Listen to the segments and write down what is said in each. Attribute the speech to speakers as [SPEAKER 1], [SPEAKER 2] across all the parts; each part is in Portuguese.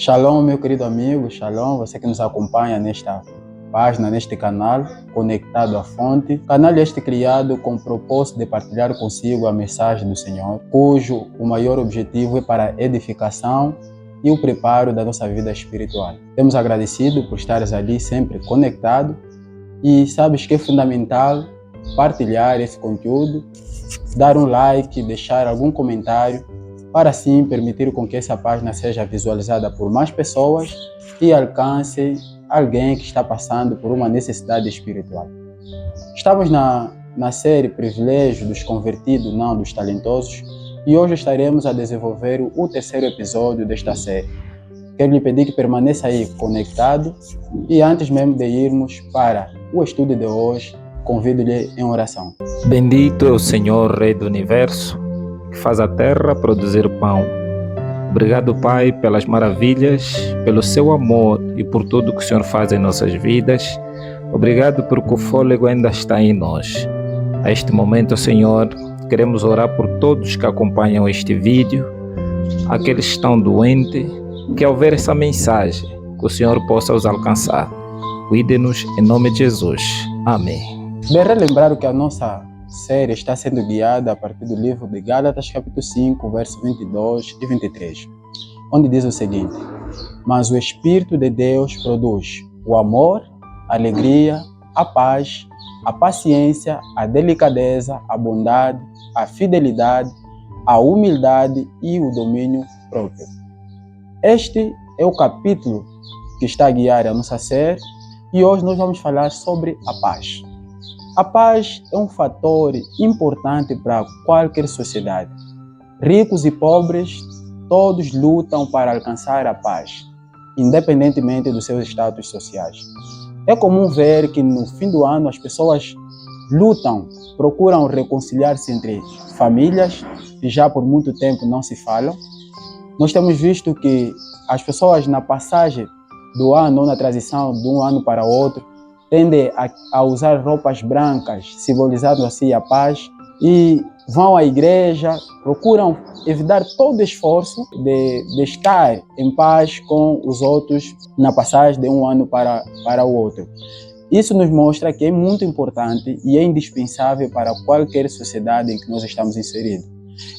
[SPEAKER 1] Shalom, meu querido amigo, shalom, você que nos acompanha nesta página, neste canal, Conectado à Fonte. Canal este criado com o propósito de partilhar consigo a mensagem do Senhor, cujo o maior objetivo é para a edificação e o preparo da nossa vida espiritual. Temos agradecido por estares ali sempre conectado e sabes que é fundamental partilhar esse conteúdo, dar um like, deixar algum comentário, para assim permitir com que essa página seja visualizada por mais pessoas e alcance alguém que está passando por uma necessidade espiritual. Estamos na série Privilégio dos Convertidos, não dos Talentosos, e hoje estaremos a desenvolver o terceiro episódio desta série. Quero lhe pedir que permaneça aí conectado e antes mesmo de irmos para o estudo de hoje, convido-lhe em oração.
[SPEAKER 2] Bendito é o Senhor, Rei do Universo, que faz a terra produzir pão. Obrigado, Pai, pelas maravilhas, pelo seu amor e por tudo que o Senhor faz em nossas vidas. Obrigado porque o fôlego ainda está em nós. A este momento, Senhor, queremos orar por todos que acompanham este vídeo, aqueles que estão doentes, que ao ver essa mensagem, que o Senhor possa os alcançar. Cuide-nos em nome de Jesus. Amém.
[SPEAKER 1] Bem, relembrar que a nossa série está sendo guiada a partir do livro de Gálatas, capítulo 5, versos 22 e 23, onde diz o seguinte: mas o Espírito de Deus produz o amor, a alegria, a paz, a paciência, a delicadeza, a bondade, a fidelidade, a humildade e o domínio próprio. Este é o capítulo que está a guiar a nossa série e hoje nós vamos falar sobre a paz. A paz é um fator importante para qualquer sociedade. Ricos e pobres, todos lutam para alcançar a paz, independentemente dos seus status sociais. É comum ver que no fim do ano as pessoas lutam, procuram reconciliar-se entre famílias que já por muito tempo não se falam. Nós temos visto que as pessoas na passagem do ano ou na transição de um ano para outro tendem a usar roupas brancas, simbolizando assim a paz, e vão à igreja, procuram evitar todo esforço de estar em paz com os outros na passagem de um ano para o outro. Isso nos mostra que é muito importante e é indispensável para qualquer sociedade em que nós estamos inseridos.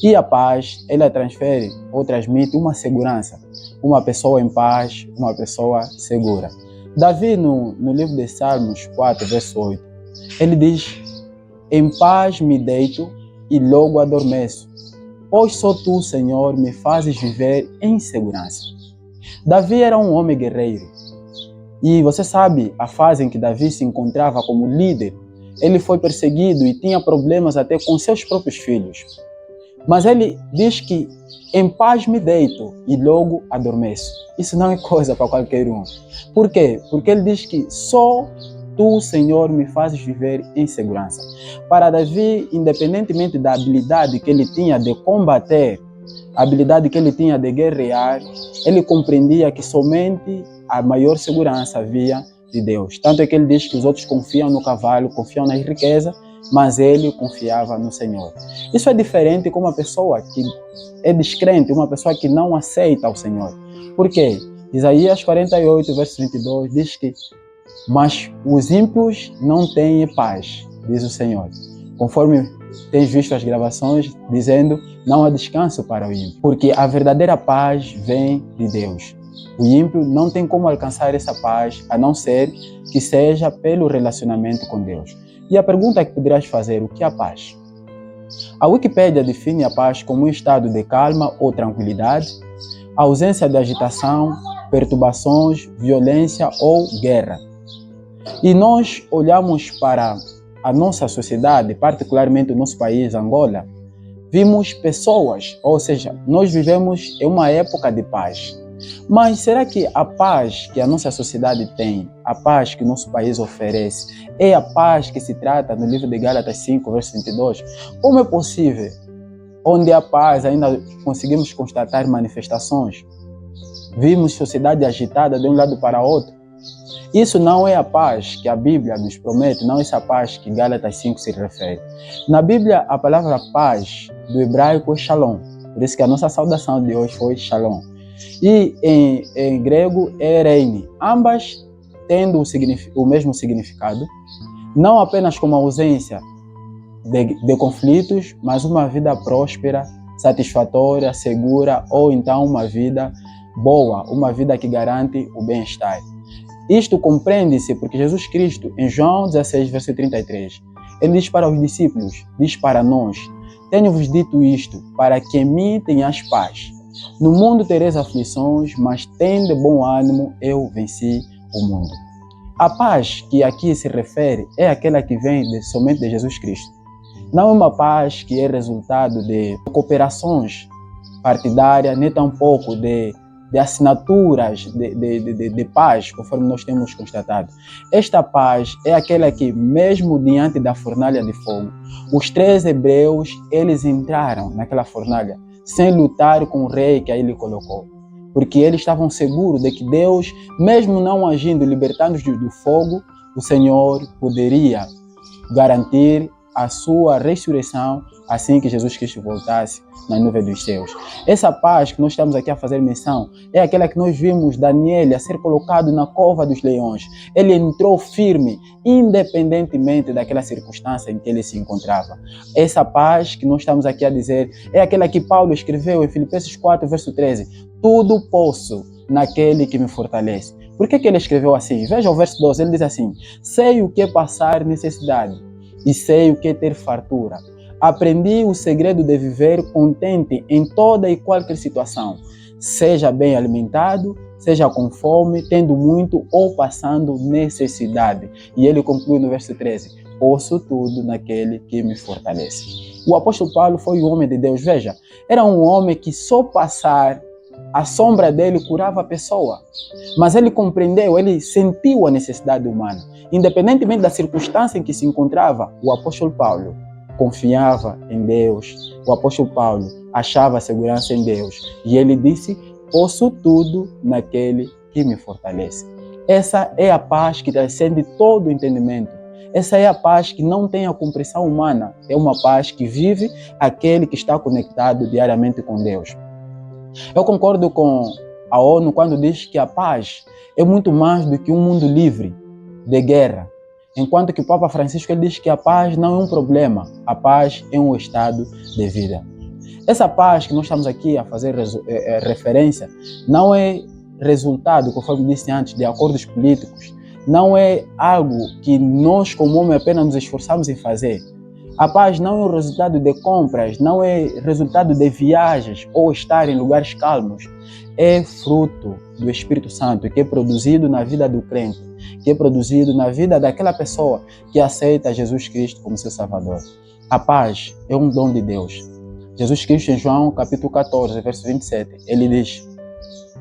[SPEAKER 1] E a paz, ela transfere ou transmite uma segurança, uma pessoa em paz, uma pessoa segura. Davi, no livro de Salmos 4, verso 8, ele diz: em paz me deito e logo adormeço, pois só tu, Senhor, me fazes viver em segurança. Davi era um homem guerreiro. E você sabe a fase em que Davi se encontrava como líder. Ele foi perseguido e tinha problemas até com seus próprios filhos. Mas ele diz que em paz me deito e logo adormeço. Isso não é coisa para qualquer um. Por quê? Porque ele diz que só tu, Senhor, me fazes viver em segurança. Para Davi, independentemente da habilidade que ele tinha de combater, a habilidade que ele tinha de guerrear, ele compreendia que somente a maior segurança vinha de Deus. Tanto é que ele diz que os outros confiam no cavalo, confiam na riqueza, mas ele confiava no Senhor. Isso é diferente com uma pessoa que é descrente, uma pessoa que não aceita o Senhor. Por quê? Isaías 48, verso 22 diz que mas os ímpios não têm paz, diz o Senhor. Conforme tens visto as gravações, dizendo não há descanso para o ímpio, porque a verdadeira paz vem de Deus. O ímpio não tem como alcançar essa paz, a não ser que seja pelo relacionamento com Deus. E a pergunta que poderás fazer: o que é a paz? A Wikipédia define a paz como um estado de calma ou tranquilidade, ausência de agitação, perturbações, violência ou guerra. E nós olhamos para a nossa sociedade, particularmente o nosso país, Angola, vimos pessoas, ou seja, nós vivemos em uma época de paz. Mas será que a paz que a nossa sociedade tem, a paz que o nosso país oferece, é a paz que se trata no livro de Gálatas 5, verso 22? Como é possível, onde há paz, ainda conseguimos constatar manifestações? Vimos sociedade agitada de um lado para outro. Isso não é a paz que a Bíblia nos promete, não é essa paz que Gálatas 5 se refere. Na Bíblia, a palavra paz do hebraico é shalom. Por isso que a nossa saudação de hoje foi shalom. E em grego é ereine, ambas tendo o mesmo significado, não apenas como ausência de conflitos, mas uma vida próspera, satisfatória, segura, ou então uma vida boa, uma vida que garante o bem-estar. Isto compreende-se porque Jesus Cristo, em João 16, verso 33, ele diz para os discípulos, diz para nós: tenho-vos dito isto, para que em mim tenhais paz. No mundo tereis aflições, mas tende bom ânimo, eu venci o mundo. A paz que aqui se refere é aquela que vem somente de Jesus Cristo. Não é uma paz que é resultado de cooperações partidárias, nem tampouco de assinaturas de paz, conforme nós temos constatado. Esta paz é aquela que, mesmo diante da fornalha de fogo, os 3 hebreus, eles entraram naquela fornalha sem lutar com o rei que aí lhe colocou. Porque eles estavam seguros de que Deus, mesmo não agindo, libertando-os do fogo, o Senhor poderia garantir a sua ressurreição assim que Jesus Cristo voltasse na nuvem dos céus. Essa paz que nós estamos aqui a fazer menção é aquela que nós vimos Daniel a ser colocado na cova dos leões. Ele entrou firme, independentemente daquela circunstância em que ele se encontrava. Essa paz que nós estamos aqui a dizer é aquela que Paulo escreveu em Filipenses 4, verso 13. Tudo posso naquele que me fortalece. Por que ele escreveu assim? Veja o verso 12, ele diz assim: sei o que é passar necessidade e sei o que é ter fartura. Aprendi o segredo de viver contente em toda e qualquer situação, seja bem alimentado, seja com fome, tendo muito ou passando necessidade. E ele conclui no verso 13: posso tudo naquele que me fortalece. O apóstolo Paulo foi um homem de Deus, veja, era um homem que só passar a sombra dele curava a pessoa. Mas ele compreendeu, ele sentiu a necessidade humana. Independentemente da circunstância em que se encontrava, o apóstolo Paulo confiava em Deus. O apóstolo Paulo achava segurança em Deus. E ele disse: posso tudo naquele que me fortalece. Essa é a paz que transcende todo o entendimento. Essa é a paz que não tem a compreensão humana. É uma paz que vive aquele que está conectado diariamente com Deus. Eu concordo com a ONU quando diz que a paz é muito mais do que um mundo livre de guerra. Enquanto que o Papa Francisco ele diz que a paz não é um problema, a paz é um estado de vida. Essa paz que nós estamos aqui a fazer referência não é resultado, conforme disse antes, de acordos políticos. Não é algo que nós como homem apenas nos esforçamos em fazer. A paz não é o resultado de compras, não é resultado de viagens ou estar em lugares calmos. É fruto do Espírito Santo que é produzido na vida do crente, que é produzido na vida daquela pessoa que aceita Jesus Cristo como seu Salvador. A paz é um dom de Deus. Jesus Cristo em João capítulo 14, verso 27, ele diz: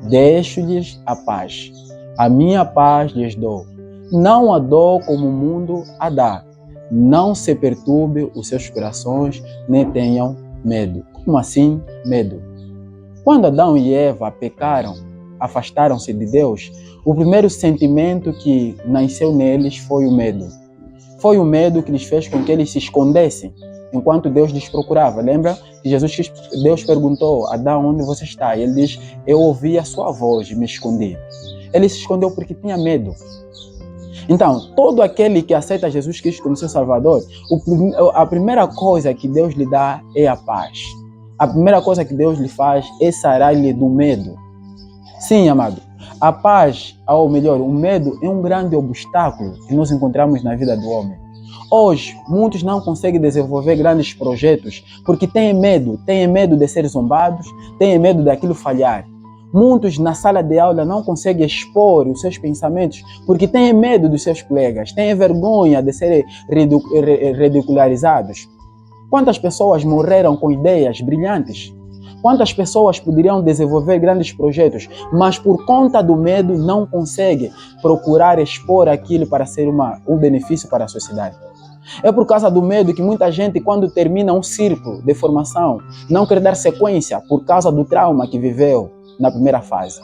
[SPEAKER 1] deixo-lhes a paz, a minha paz lhes dou. Não a dou como o mundo a dá. Não se perturbe os seus corações, nem tenham medo. Como assim medo? Quando Adão e Eva pecaram, afastaram-se de Deus, o primeiro sentimento que nasceu neles foi o medo. Foi o medo que lhes fez com que eles se escondessem enquanto Deus lhes procurava. Lembra que Deus perguntou: Adão, onde você está? E ele diz: eu ouvi a sua voz e me escondi. Ele se escondeu porque tinha medo. Então, todo aquele que aceita Jesus Cristo como seu Salvador, a primeira coisa que Deus lhe dá é a paz. A primeira coisa que Deus lhe faz é sarar-lhe do medo. Sim, amado, a paz, ou melhor, o medo é um grande obstáculo que nós encontramos na vida do homem. Hoje, muitos não conseguem desenvolver grandes projetos porque têm medo de ser zombados, têm medo daquilo falhar. Muitos na sala de aula não conseguem expor os seus pensamentos porque têm medo dos seus colegas, têm vergonha de serem ridicularizados. Quantas pessoas morreram com ideias brilhantes? Quantas pessoas poderiam desenvolver grandes projetos, mas por conta do medo não conseguem procurar expor aquilo para ser um benefício para a sociedade? É por causa do medo que muita gente, quando termina um círculo de formação, não quer dar sequência por causa do trauma que viveu na primeira fase.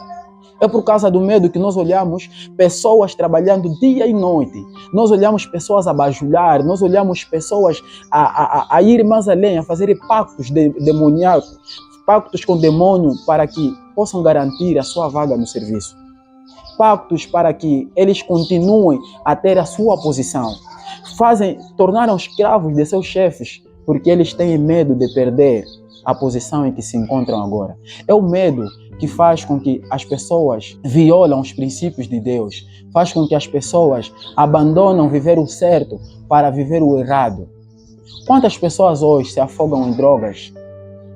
[SPEAKER 1] É por causa do medo que nós olhamos pessoas trabalhando dia e noite. Nós olhamos pessoas a bajular, nós olhamos pessoas a ir mais além, a fazer pactos demoníacos, pactos com o demônio para que possam garantir a sua vaga no serviço, pactos para que eles continuem a ter a sua posição, tornaram escravos de seus chefes porque eles têm medo de perder a posição em que se encontram agora. É o medo que faz com que as pessoas violam os princípios de Deus, faz com que as pessoas abandonam viver o certo para viver o errado. Quantas pessoas hoje se afogam em drogas?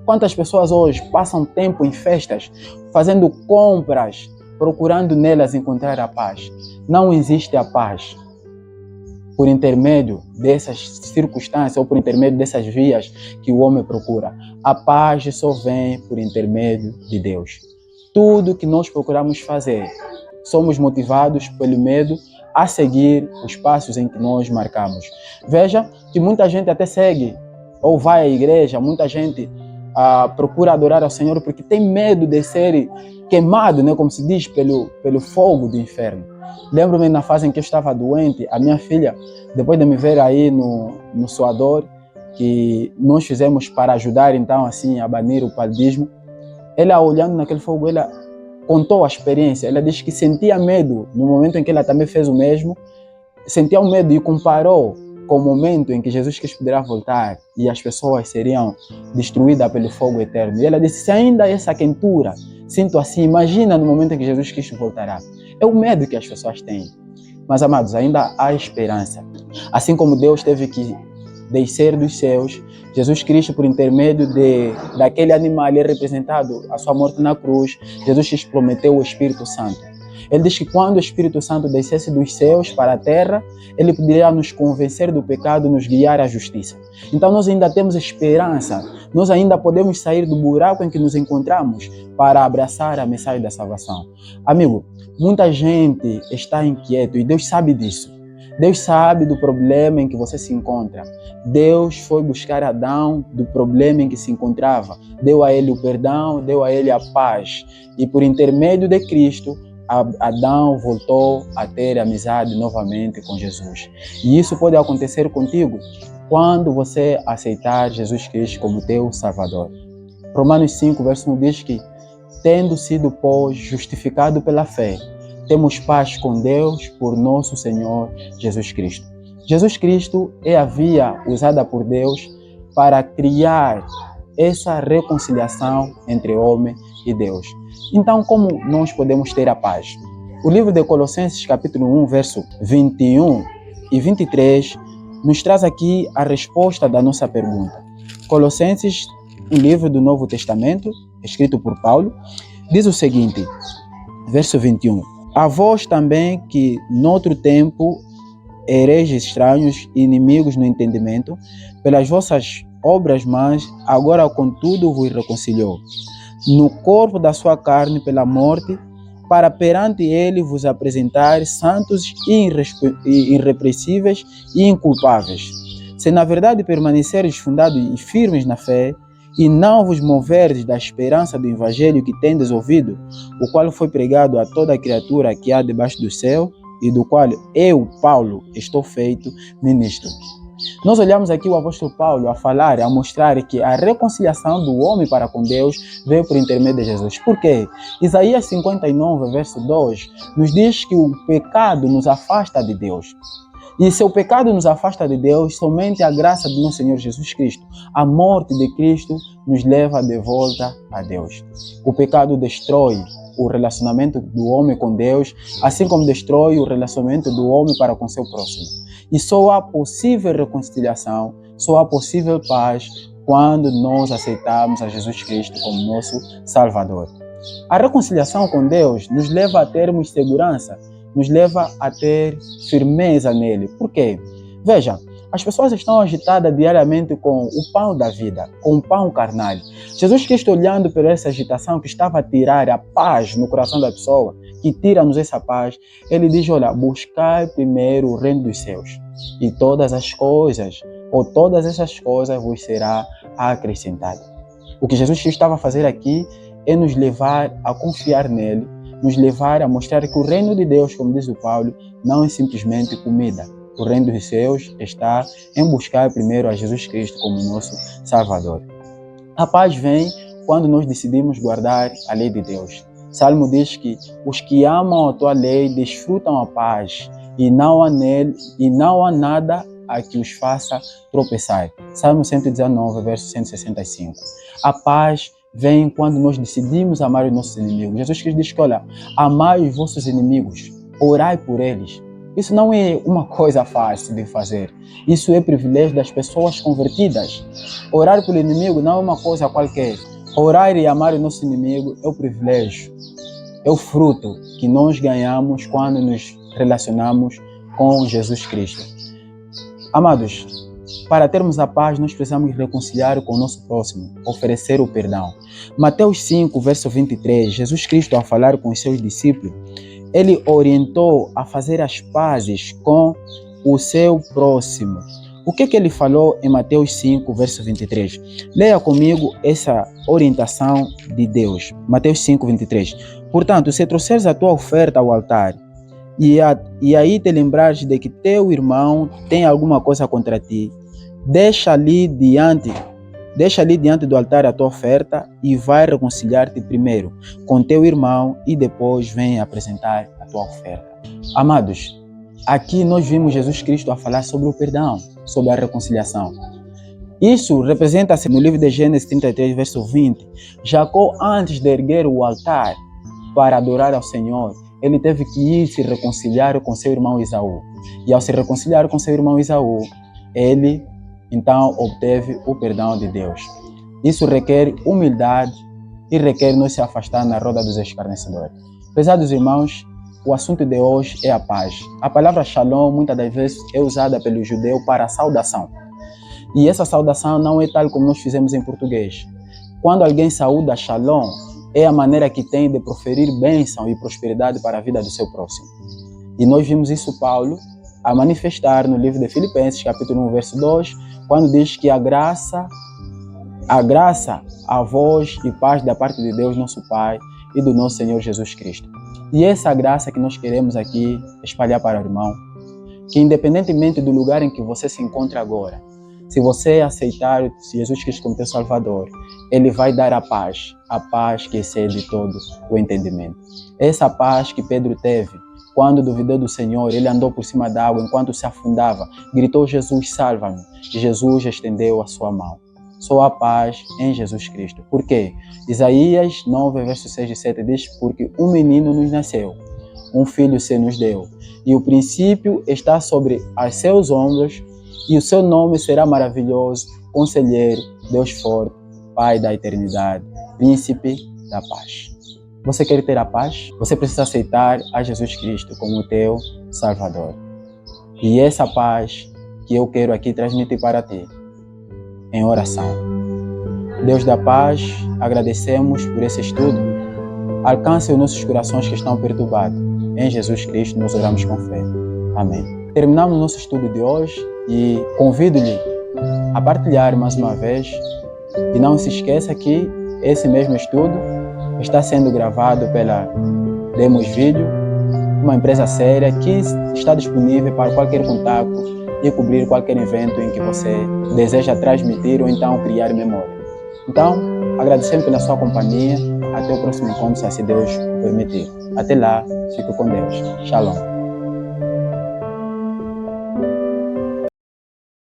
[SPEAKER 1] Quantas pessoas hoje passam tempo em festas, fazendo compras, procurando nelas encontrar a paz? Não existe a paz por intermédio dessas circunstâncias ou por intermédio dessas vias que o homem procura. A paz só vem por intermédio de Deus. Tudo que nós procuramos fazer, somos motivados pelo medo a seguir os passos em que nós marcamos. Veja que muita gente até segue ou vai à igreja, muita gente procura adorar ao Senhor porque tem medo de ser queimado, né, como se diz, pelo fogo do inferno. Lembro-me na fase em que eu estava doente, a minha filha, depois de me ver aí no suador, que nós fizemos para ajudar então assim a banir o paludismo, ela olhando naquele fogo, ela contou a experiência, ela disse que sentia medo no momento em que ela também fez o mesmo, sentia um medo e comparou com o momento em que Jesus Cristo poderá voltar e as pessoas seriam destruídas pelo fogo eterno. E ela disse, se ainda essa quentura sinto assim, imagina no momento em que Jesus Cristo voltará. É o medo que as pessoas têm. Mas, amados, ainda há esperança. Assim como Deus teve que descer dos céus, Jesus Cristo, por intermédio daquele animal representado, a sua morte na cruz, Jesus Cristo prometeu o Espírito Santo. Ele diz que quando o Espírito Santo descesse dos céus para a terra, ele poderia nos convencer do pecado, nos guiar à justiça. Então nós ainda temos esperança, nós ainda podemos sair do buraco em que nos encontramos para abraçar a mensagem da salvação. Amigo, muita gente está inquieto e Deus sabe disso. Deus sabe do problema em que você se encontra. Deus foi buscar Adão do problema em que se encontrava. Deu a ele o perdão, deu a ele a paz. E por intermédio de Cristo, Adão voltou a ter amizade novamente com Jesus. E isso pode acontecer contigo quando você aceitar Jesus Cristo como teu Salvador. Romanos 5, verso 1 diz que, tendo sido, pois, justificado pela fé, temos paz com Deus por nosso Senhor Jesus Cristo. Jesus Cristo é a via usada por Deus para criar essa reconciliação entre homem e Deus. Então, como nós podemos ter a paz? O livro de Colossenses, capítulo 1, verso 21 e 23, nos traz aqui a resposta da nossa pergunta. Colossenses, um livro do Novo Testamento, escrito por Paulo, diz o seguinte, verso 21. A vós também que, noutro tempo, ereis estranhos e inimigos no entendimento, pelas vossas obras más, agora contudo vos reconciliou, no corpo da sua carne pela morte, para perante ele vos apresentar santos e irrepreensíveis e inculpáveis. Se na verdade permaneceres fundados e firmes na fé, e não vos moverdes da esperança do evangelho que tendes ouvido, o qual foi pregado a toda criatura que há debaixo do céu, e do qual eu, Paulo, estou feito ministro. Nós olhamos aqui o apóstolo Paulo a falar, a mostrar que a reconciliação do homem para com Deus veio por intermédio de Jesus. Por quê? Isaías 59, verso 2, nos diz que o pecado nos afasta de Deus. E se o pecado nos afasta de Deus, somente a graça do nosso Senhor Jesus Cristo, a morte de Cristo, nos leva de volta a Deus. O pecado destrói o relacionamento do homem com Deus, assim como destrói o relacionamento do homem para com seu próximo. E só há possível reconciliação, só há possível paz quando nós aceitamos a Jesus Cristo como nosso Salvador. A reconciliação com Deus nos leva a termos segurança, nos leva a ter firmeza nele. Por quê? Veja, as pessoas estão agitadas diariamente com o pão da vida, com o pão carnal. Jesus Cristo, olhando por essa agitação que estava a tirar a paz no coração da pessoa, que tira-nos essa paz, ele diz, olha, buscai primeiro o reino dos céus, e todas as coisas, ou todas essas coisas vos será acrescentada. O que Jesus Cristo estava a fazer aqui é nos levar a confiar nele, nos levar a mostrar que o reino de Deus, como diz o Paulo, não é simplesmente comida. O reino dos céus está em buscar primeiro a Jesus Cristo como nosso Salvador. A paz vem quando nós decidimos guardar a lei de Deus. Salmo diz que os que amam a tua lei desfrutam a paz e não há nada a que os faça tropeçar. Salmo 119, verso 165. A paz vem quando nós decidimos amar os nossos inimigos. Jesus Cristo diz que, olha, amai os vossos inimigos, orai por eles. Isso não é uma coisa fácil de fazer. Isso é privilégio das pessoas convertidas. Orar pelo inimigo não é uma coisa qualquer. Orar e amar o nosso inimigo é o privilégio, é o fruto que nós ganhamos quando nos relacionamos com Jesus Cristo. Amados, para termos a paz, nós precisamos reconciliar com o nosso próximo, oferecer o perdão. Mateus 5, verso 23, Jesus Cristo, ao falar com os seus discípulos, ele orientou a fazer as pazes com o seu próximo. O que ele falou em Mateus 5, verso 23? Leia comigo essa orientação de Deus. Mateus 5, 23. Portanto, se trouxeres a tua oferta ao altar e aí te lembrares de que teu irmão tem alguma coisa contra ti, deixa ali diante do altar a tua oferta e vai reconciliar-te primeiro com teu irmão e depois vem apresentar a tua oferta. Amados, aqui nós vimos Jesus Cristo a falar sobre o perdão, sobre a reconciliação. Isso representa-se no livro de Gênesis 33, verso 20. Jacó, antes de erguer o altar para adorar ao Senhor, ele teve que ir se reconciliar com seu irmão Esaú. E ao se reconciliar com seu irmão Esaú, ele então obteve o perdão de Deus. Isso requer humildade e requer não se afastar na roda dos escarnecedores. Prezados irmãos, o assunto de hoje é a paz. A palavra shalom muitas das vezes é usada pelo judeu para saudação. E essa saudação não é tal como nós fizemos em português. Quando alguém saúda shalom, é a maneira que tem de proferir bênção e prosperidade para a vida do seu próximo. E nós vimos isso Paulo a manifestar no livro de Filipenses, capítulo 1, verso 2, quando diz que a graça, a voz e paz da parte de Deus, nosso Pai, e do nosso Senhor Jesus Cristo. E essa graça que nós queremos aqui espalhar para o irmão, que independentemente do lugar em que você se encontra agora, se você aceitar Jesus Cristo como teu Salvador, Ele vai dar a paz que excede todo o entendimento. Essa paz que Pedro teve, quando duvidou do Senhor, ele andou por cima da água enquanto se afundava, gritou: Jesus, salva-me. E Jesus estendeu a sua mão. Só há paz em Jesus Cristo. Por quê? Isaías 9, versos 6 e 7 diz: porque um menino nos nasceu, um filho se nos deu, e o princípio está sobre os seus ombros, e o seu nome será maravilhoso, Conselheiro, Deus forte, Pai da eternidade, Príncipe da paz. Você quer ter a paz? Você precisa aceitar a Jesus Cristo como teu Salvador. E essa paz que eu quero aqui transmitir para ti, em oração. Deus da paz, agradecemos por esse estudo. Alcance os nossos corações que estão perturbados. Em Jesus Cristo nós oramos com fé. Amém. Terminamos nosso estudo de hoje e convido-lhe a partilhar mais uma vez. E não se esqueça que esse mesmo estudo está sendo gravado pela Demos Vídeo, uma empresa séria que está disponível para qualquer contato e cobrir qualquer evento em que você deseja transmitir ou então criar memória. Então, agradecendo pela sua companhia. Até o próximo encontro, se assim Deus permitir. Até lá, fique com Deus. Shalom.